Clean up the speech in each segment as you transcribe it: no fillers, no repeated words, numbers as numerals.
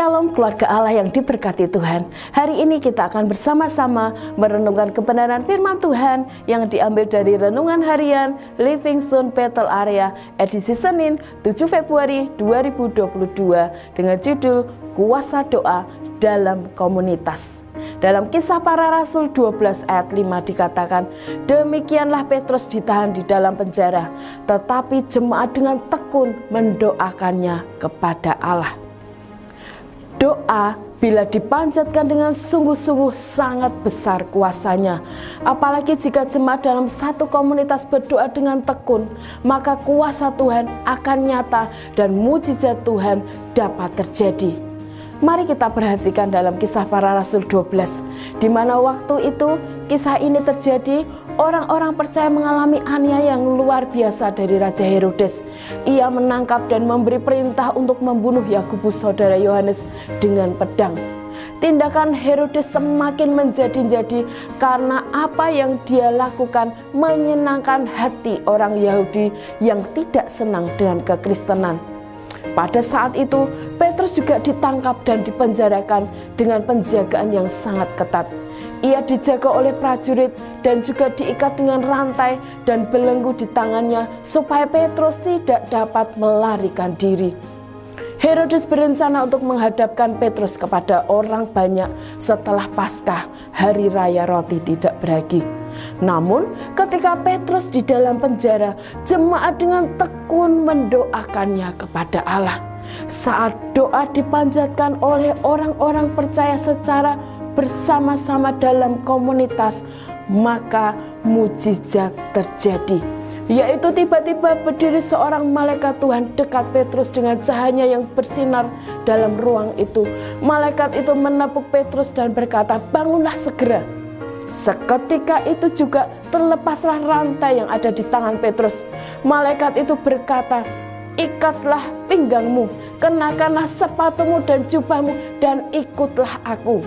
Shalom keluarga Allah yang diberkati Tuhan. Hari ini kita akan bersama-sama merenungkan kebenaran firman Tuhan yang diambil dari Renungan Harian Living Stone Bethel Area edisi Senin 7 Februari 2022 dengan judul Kuasa Doa dalam Komunitas. Dalam Kisah Para Rasul 12 ayat 5 dikatakan, demikianlah Petrus ditahan di dalam penjara, tetapi jemaat dengan tekun mendoakannya kepada Allah. Doa bila dipanjatkan dengan sungguh-sungguh sangat besar kuasanya. Apalagi jika jemaat dalam satu komunitas berdoa dengan tekun, maka kuasa Tuhan akan nyata dan mujizat Tuhan dapat terjadi. Mari kita perhatikan dalam Kisah Para Rasul 12, di mana waktu itu kisah ini terjadi, orang-orang percaya mengalami aniaya yang luar biasa dari Raja Herodes. Ia menangkap dan memberi perintah untuk membunuh Yakobus saudara Yohanes dengan pedang. Tindakan Herodes semakin menjadi-jadi karena apa yang dia lakukan menyenangkan hati orang Yahudi yang tidak senang dengan kekristenan. Pada saat itu, Petrus juga ditangkap dan dipenjarakan dengan penjagaan yang sangat ketat. Ia dijaga oleh prajurit dan juga diikat dengan rantai dan belenggu di tangannya supaya Petrus tidak dapat melarikan diri. Herodes berencana untuk menghadapkan Petrus kepada orang banyak setelah Paskah, hari raya roti tidak beragi. Namun ketika Petrus di dalam penjara, jemaat dengan tekun mendoakannya kepada Allah. Saat doa dipanjatkan oleh orang-orang percaya secara bersama-sama dalam komunitas, maka mujizat terjadi, yaitu tiba-tiba berdiri seorang malaikat Tuhan dekat Petrus dengan cahaya yang bersinar dalam ruang itu. Malaikat itu menepuk Petrus dan berkata, bangunlah segera. Seketika itu juga terlepaslah rantai yang ada di tangan Petrus. Malaikat itu berkata, ikatlah pinggangmu, kenakanlah sepatumu dan jubahmu, dan ikutlah aku.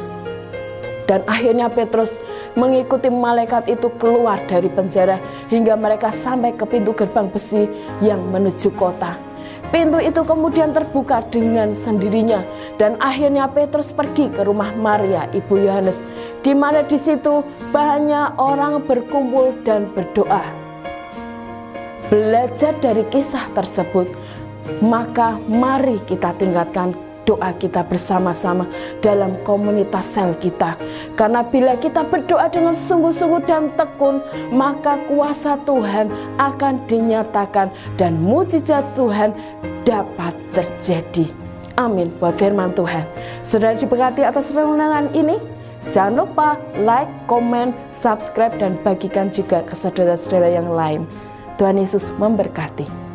Dan akhirnya Petrus mengikuti malaikat itu keluar dari penjara hingga mereka sampai ke pintu gerbang besi yang menuju kota. Pintu itu kemudian terbuka dengan sendirinya dan akhirnya Petrus pergi ke rumah Maria ibu Yohanes, di mana di situ banyak orang berkumpul dan berdoa. Belajar dari kisah tersebut, maka mari kita tingkatkan doa kita bersama-sama dalam komunitas sel kita. Karena bila kita berdoa dengan sungguh-sungguh dan tekun, maka kuasa Tuhan akan dinyatakan dan mujizat Tuhan dapat terjadi. Amin buat firman Tuhan. Saudara diberkati atas renungan ini. Jangan lupa like, komen, subscribe, dan bagikan juga ke saudara-saudara yang lain. Tuhan Yesus memberkati.